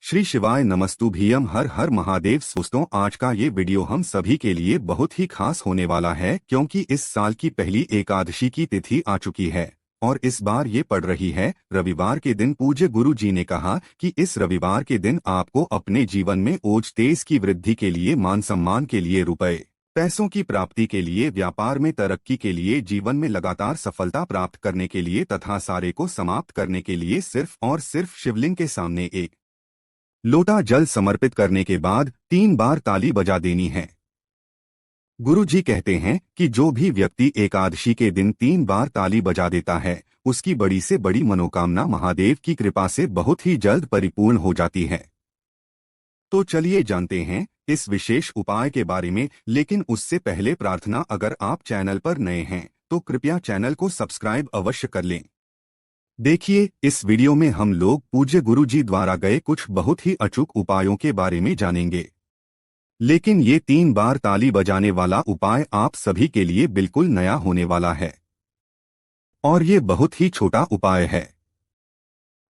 श्री शिवाय नमस्तुभ्यम। हर हर महादेव। दोस्तों, आज का ये वीडियो हम सभी के लिए बहुत ही खास होने वाला है क्योंकि इस साल की पहली एकादशी की तिथि आ चुकी है और इस बार ये पड़ रही है रविवार के दिन। पूज्य गुरु जी ने कहा कि इस रविवार के दिन आपको अपने जीवन में ओज तेज की वृद्धि के लिए, मान सम्मान के लिए, रुपए पैसों की प्राप्ति के लिए, व्यापार में तरक्की के लिए, जीवन में लगातार सफलता प्राप्त करने के लिए तथा सारे को समाप्त करने के लिए सिर्फ और सिर्फ शिवलिंग के सामने एक लोटा जल समर्पित करने के बाद 3 बार ताली बजा देनी है। गुरु जी कहते हैं कि जो भी व्यक्ति एकादशी के दिन 3 बार ताली बजा देता है, उसकी बड़ी से बड़ी मनोकामना महादेव की कृपा से बहुत ही जल्द परिपूर्ण हो जाती है। तो चलिए जानते हैं इस विशेष उपाय के बारे में, लेकिन उससे पहले प्रार्थना, अगर आप चैनल पर नए हैं तो कृपया चैनल को सब्सक्राइब अवश्य कर लें। देखिए, इस वीडियो में हम लोग पूज्य गुरु जी द्वारा गए कुछ बहुत ही अचूक उपायों के बारे में जानेंगे। लेकिन ये 3 बार ताली बजाने वाला उपाय आप सभी के लिए बिल्कुल नया होने वाला है और ये बहुत ही छोटा उपाय है।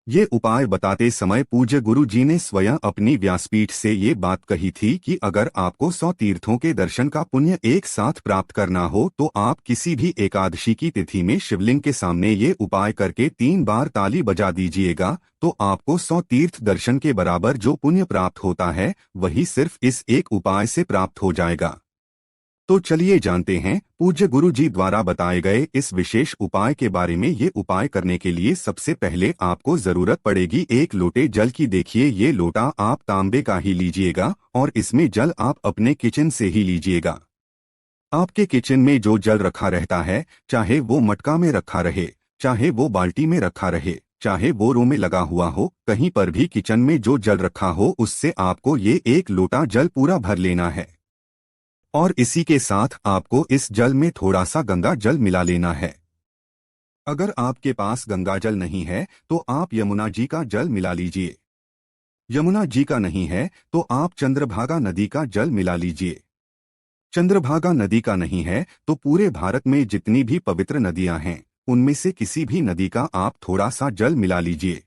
ये उपाय बताते समय पूज्य गुरु जी ने स्वयं अपनी व्यासपीठ से ये बात कही थी कि अगर आपको 100 तीर्थों के दर्शन का पुण्य एक साथ प्राप्त करना हो तो आप किसी भी एकादशी की तिथि में शिवलिंग के सामने ये उपाय करके 3 बार ताली बजा दीजिएगा, तो आपको 100 तीर्थ दर्शन के बराबर जो पुण्य प्राप्त होता है वही सिर्फ इस एक उपाय से प्राप्त हो जाएगा। तो चलिए जानते हैं पूज्य गुरु जी द्वारा बताए गए इस विशेष उपाय के बारे में। ये उपाय करने के लिए सबसे पहले आपको जरूरत पड़ेगी एक लोटे जल की। देखिए, ये लोटा आप तांबे का ही लीजिएगा और इसमें जल आप अपने किचन से ही लीजिएगा। आपके किचन में जो जल रखा रहता है, चाहे वो मटका में रखा रहे, चाहे वो बाल्टी में रखा रहे, चाहे वो रो में लगा हुआ हो, कहीं पर भी किचन में जो जल रखा हो उससे आपको ये एक लोटा जल पूरा भर लेना है। और इसी के साथ आपको इस जल में थोड़ा सा गंगा जल मिला लेना है। अगर आपके पास गंगा जल नहीं है तो आप यमुना जी का जल मिला लीजिए। यमुना जी का नहीं है तो आप चंद्रभागा नदी का जल मिला लीजिए। चंद्रभागा नदी का नहीं है तो पूरे भारत में जितनी भी पवित्र नदियां हैं उनमें से किसी भी नदी का आप थोड़ा सा जल मिला लीजिए।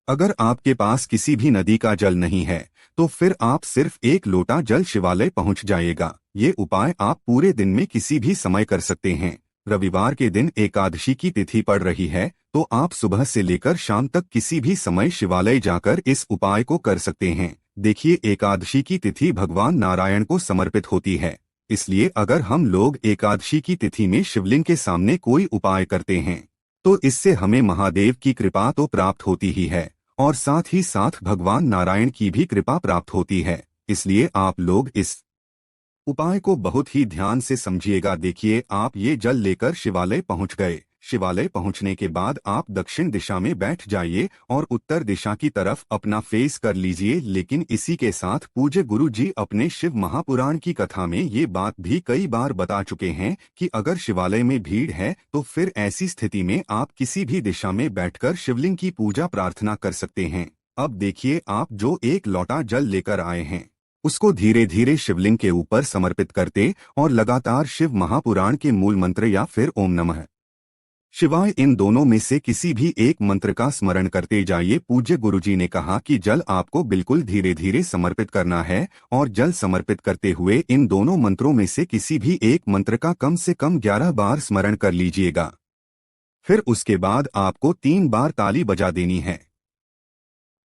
अगर आपके पास किसी भी नदी का जल नहीं है तो फिर आप सिर्फ एक लोटा जल शिवालय पहुंच जाइएगा। ये उपाय आप पूरे दिन में किसी भी समय कर सकते हैं। रविवार के दिन एकादशी की तिथि पड़ रही है तो आप सुबह से लेकर शाम तक किसी भी समय शिवालय जाकर इस उपाय को कर सकते हैं। देखिए, एकादशी की तिथि भगवान नारायण को समर्पित होती है, इसलिए अगर हम लोग एकादशी की तिथि में शिवलिंग के सामने कोई उपाय करते हैं तो इससे हमें महादेव की कृपा तो प्राप्त होती ही है और साथ ही साथ भगवान नारायण की भी कृपा प्राप्त होती है। इसलिए आप लोग इस उपाय को बहुत ही ध्यान से समझिएगा। देखिए, आप ये जल लेकर शिवालय पहुंच गए। शिवालय पहुंचने के बाद आप दक्षिण दिशा में बैठ जाइए और उत्तर दिशा की तरफ अपना फेस कर लीजिए। लेकिन इसी के साथ पूज्य गुरु जी अपने शिव महापुराण की कथा में ये बात भी कई बार बता चुके हैं कि अगर शिवालय में भीड़ है तो फिर ऐसी स्थिति में आप किसी भी दिशा में बैठकर शिवलिंग की पूजा प्रार्थना कर सकते हैं। अब देखिए, आप जो एक लोटा जल लेकर आए हैं उसको धीरे धीरे शिवलिंग के ऊपर समर्पित करते और लगातार शिव महापुराण के मूल मंत्र या फिर ओम नमः शिवाय, इन दोनों में से किसी भी एक मंत्र का स्मरण करते जाइए। पूज्य गुरुजी ने कहा कि जल आपको बिल्कुल धीरे धीरे समर्पित करना है और जल समर्पित करते हुए इन दोनों मंत्रों में से किसी भी एक मंत्र का कम से कम 11 बार स्मरण कर लीजिएगा। फिर उसके बाद आपको 3 बार ताली बजा देनी है।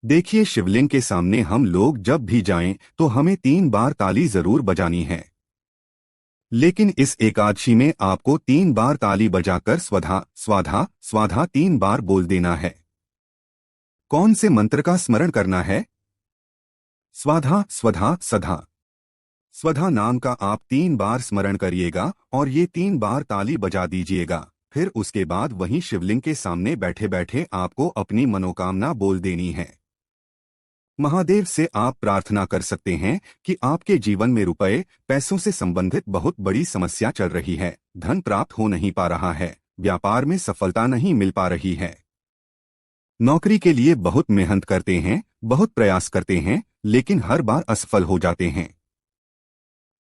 देखिए, शिवलिंग के सामने हम लोग जब भी जाएं तो हमें 3 बार ताली जरूर बजानी है, लेकिन इस एकादशी में आपको 3 बार ताली बजाकर स्वधा स्वाधा स्वाधा 3 बार बोल देना है। कौन से मंत्र का स्मरण करना है? स्वाधा स्वधा सधा। स्वधा नाम का आप 3 बार स्मरण करिएगा और ये 3 बार ताली बजा दीजिएगा। फिर उसके बाद वहीं शिवलिंग के सामने बैठे बैठे आपको अपनी मनोकामना बोल देनी है। महादेव से आप प्रार्थना कर सकते हैं कि आपके जीवन में रुपए पैसों से संबंधित बहुत बड़ी समस्या चल रही है, धन प्राप्त हो नहीं पा रहा है, व्यापार में सफलता नहीं मिल पा रही है, नौकरी के लिए बहुत मेहनत करते हैं, बहुत प्रयास करते हैं लेकिन हर बार असफल हो जाते हैं,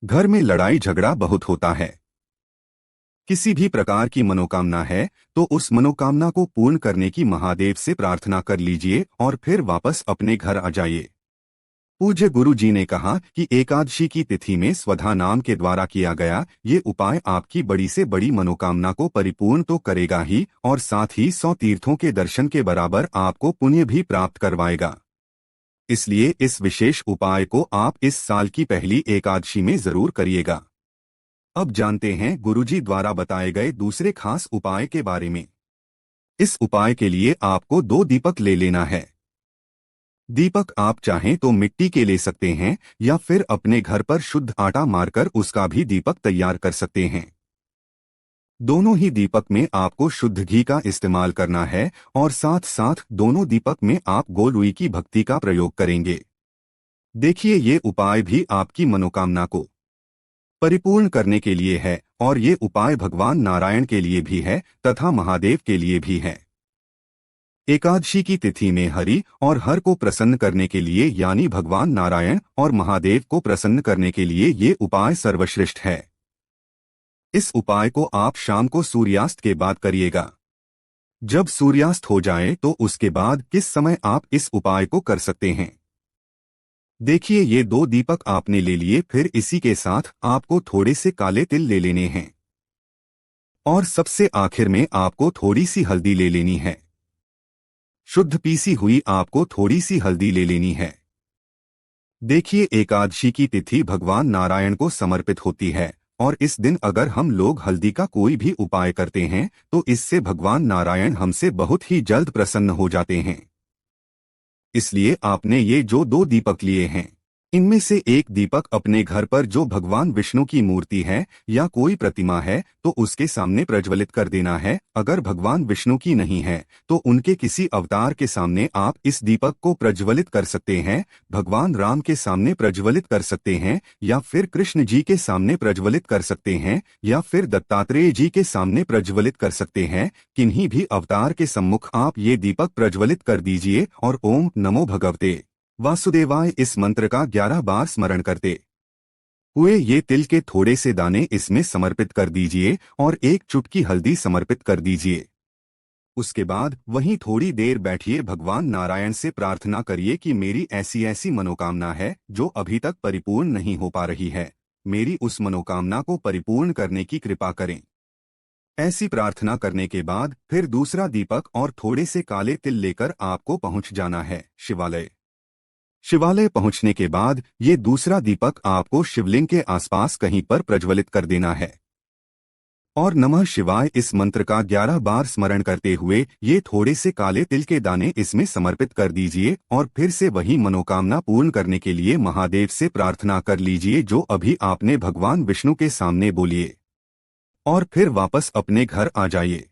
घर में लड़ाई झगड़ा बहुत होता है, किसी भी प्रकार की मनोकामना है तो उस मनोकामना को पूर्ण करने की महादेव से प्रार्थना कर लीजिए और फिर वापस अपने घर आ जाइए। पूज्य गुरु जी ने कहा कि एकादशी की तिथि में स्वधा नाम के द्वारा किया गया ये उपाय आपकी बड़ी से बड़ी मनोकामना को परिपूर्ण तो करेगा ही और साथ ही 100 तीर्थों के दर्शन के बराबर आपको पुण्य भी प्राप्त करवाएगा। इसलिए इस विशेष उपाय को आप इस साल की पहली एकादशी में जरूर करिएगा। अब जानते हैं गुरुजी द्वारा बताए गए दूसरे खास उपाय के बारे में। इस उपाय के लिए आपको 2 दीपक ले लेना है। दीपक आप चाहें तो मिट्टी के ले सकते हैं या फिर अपने घर पर शुद्ध आटा मारकर उसका भी दीपक तैयार कर सकते हैं। दोनों ही दीपक में आपको शुद्ध घी का इस्तेमाल करना है और साथ साथ दोनों दीपक में आप गोलुई की भक्ति का प्रयोग करेंगे। देखिए ये उपाय भी आपकी मनोकामना को परिपूर्ण करने के लिए है और ये उपाय भगवान नारायण के लिए भी है तथा महादेव के लिए भी है। एकादशी की तिथि में हरि और हर को प्रसन्न करने के लिए यानी भगवान नारायण और महादेव को प्रसन्न करने के लिए ये उपाय सर्वश्रेष्ठ है। इस उपाय को आप शाम को सूर्यास्त के बाद करिएगा। जब सूर्यास्त हो जाए तो उसके बाद किस समय आप इस उपाय को कर सकते हैं। देखिए ये 2 दीपक आपने ले लिए, फिर इसी के साथ आपको थोड़े से काले तिल ले लेने हैं और सबसे आखिर में आपको थोड़ी सी हल्दी ले लेनी है। शुद्ध पीसी हुई आपको थोड़ी सी हल्दी ले लेनी है। देखिए एकादशी की तिथि भगवान नारायण को समर्पित होती है और इस दिन अगर हम लोग हल्दी का कोई भी उपाय करते हैं तो इससे भगवान नारायण हमसे बहुत ही जल्द प्रसन्न हो जाते हैं। इसलिए आपने ये जो 2 दीपक लिए हैं इनमें से एक दीपक अपने घर पर जो भगवान विष्णु की मूर्ति है या कोई प्रतिमा है तो उसके सामने प्रज्वलित कर देना है। अगर भगवान विष्णु की नहीं है तो उनके किसी अवतार के सामने आप इस दीपक को प्रज्वलित कर सकते हैं। भगवान राम के सामने प्रज्वलित कर सकते हैं या फिर कृष्ण जी के सामने प्रज्वलित कर सकते हैं या फिर दत्तात्रेय जी के सामने प्रज्वलित कर सकते हैं। किन्हीं भी अवतार के सम्मुख आप ये दीपक प्रज्वलित कर दीजिए और ओम नमो भगवते वासुदेवाय इस मंत्र का 11 बार स्मरण करते हुए ये तिल के थोड़े से दाने इसमें समर्पित कर दीजिए और एक चुटकी हल्दी समर्पित कर दीजिए। उसके बाद वहीं थोड़ी देर बैठिए, भगवान नारायण से प्रार्थना करिए कि मेरी ऐसी ऐसी मनोकामना है जो अभी तक परिपूर्ण नहीं हो पा रही है, मेरी उस मनोकामना को परिपूर्ण करने की कृपा करें। ऐसी प्रार्थना करने के बाद फिर दूसरा दीपक और थोड़े से काले तिल लेकर आपको पहुंच जाना है शिवालय। शिवालय पहुंचने के बाद ये दूसरा दीपक आपको शिवलिंग के आसपास कहीं पर प्रज्वलित कर देना है और नमः शिवाय इस मंत्र का 11 बार स्मरण करते हुए ये थोड़े से काले तिल के दाने इसमें समर्पित कर दीजिए और फिर से वही मनोकामना पूर्ण करने के लिए महादेव से प्रार्थना कर लीजिए जो अभी आपने भगवान विष्णु के सामने बोलिए और फिर वापस अपने घर आ जाइए।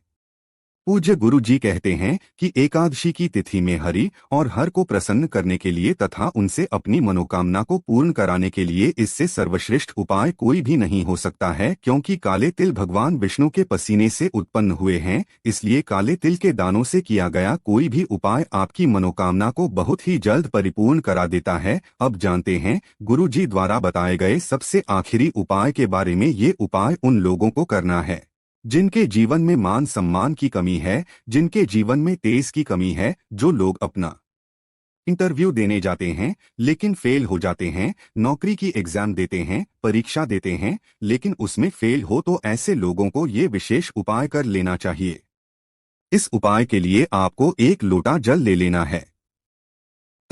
पूज्य गुरु जी कहते हैं कि एकादशी की तिथि में हरि और हर को प्रसन्न करने के लिए तथा उनसे अपनी मनोकामना को पूर्ण कराने के लिए इससे सर्वश्रेष्ठ उपाय कोई भी नहीं हो सकता है, क्योंकि काले तिल भगवान विष्णु के पसीने से उत्पन्न हुए हैं। इसलिए काले तिल के दानों से किया गया कोई भी उपाय आपकी मनोकामना को बहुत ही जल्द परिपूर्ण करा देता है। अब जानते हैं गुरु जी द्वारा बताए गए सबसे आखिरी उपाय के बारे में। ये उपाय उन लोगों को करना है जिनके जीवन में मान सम्मान की कमी है, जिनके जीवन में तेज की कमी है, जो लोग अपना इंटरव्यू देने जाते हैं लेकिन फेल हो जाते हैं, नौकरी की एग्जाम देते हैं, परीक्षा देते हैं लेकिन उसमें फेल हो, तो ऐसे लोगों को ये विशेष उपाय कर लेना चाहिए। इस उपाय के लिए आपको 1 लोटा जल ले लेना है।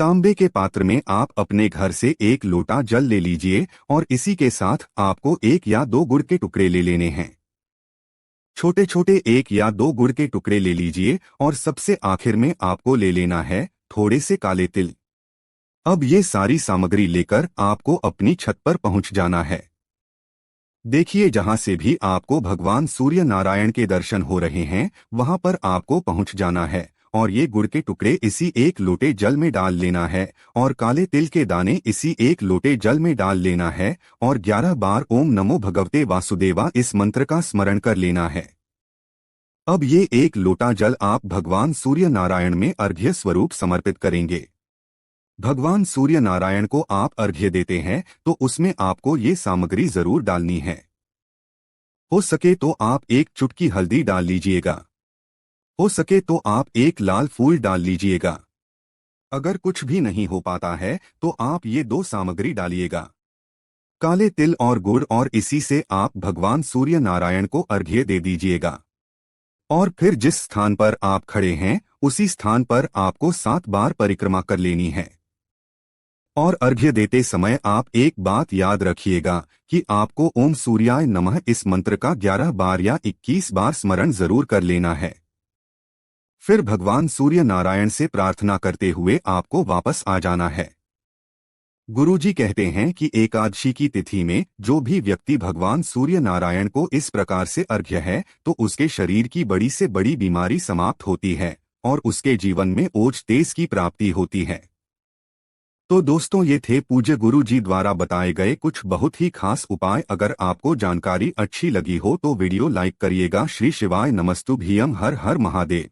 तांबे के पात्र में आप अपने घर से 1 लोटा जल ले लीजिए और इसी के साथ आपको 1 या 2 गुड़ के टुकड़े ले लेने हैं। छोटे छोटे 1 या 2 गुड़ के टुकड़े ले लीजिए और सबसे आखिर में आपको ले लेना है थोड़े से काले तिल। अब ये सारी सामग्री लेकर आपको अपनी छत पर पहुंच जाना है। देखिए जहां से भी आपको भगवान सूर्य नारायण के दर्शन हो रहे हैं वहां पर आपको पहुंच जाना है और ये गुड़ के टुकड़े इसी 1 लोटे जल में डाल लेना है और काले तिल के दाने इसी 1 लोटे जल में डाल लेना है और 11 बार ओम नमो भगवते वासुदेवा इस मंत्र का स्मरण कर लेना है। अब ये 1 लोटा जल आप भगवान सूर्य नारायण में अर्घ्य स्वरूप समर्पित करेंगे। भगवान सूर्य नारायण को आप अर्घ्य देते हैं तो उसमें आपको ये सामग्री जरूर डालनी है। हो सके तो आप 1 चुटकी हल्दी डाल लीजिएगा, हो सके तो आप 1 लाल फूल डाल लीजिएगा अगर कुछ भी नहीं हो पाता है तो आप ये दो सामग्री डालिएगा, काले तिल और गुड़, और इसी से आप भगवान सूर्य नारायण को अर्घ्य दे दीजिएगा। और फिर जिस स्थान पर आप खड़े हैं उसी स्थान पर आपको 7 बार परिक्रमा कर लेनी है। और अर्घ्य देते समय आप एक बात याद रखिएगा कि आपको ओम सूर्याय नमः इस मंत्र का 11 बार या 21 बार स्मरण जरूर कर लेना है। फिर भगवान सूर्य नारायण से प्रार्थना करते हुए आपको वापस आ जाना है। गुरुजी कहते हैं कि एकादशी की तिथि में जो भी व्यक्ति भगवान सूर्य नारायण को इस प्रकार से अर्घ्य है तो उसके शरीर की बड़ी से बड़ी बीमारी समाप्त होती है और उसके जीवन में ओज तेज की प्राप्ति होती है। तो दोस्तों, ये थे पूज्य गुरु जी द्वारा बताए गए कुछ बहुत ही खास उपाय। अगर आपको जानकारी अच्छी लगी हो तो वीडियो लाइक करिएगा। श्री शिवाय नमस्तुभ्यम। हर हर महादेव।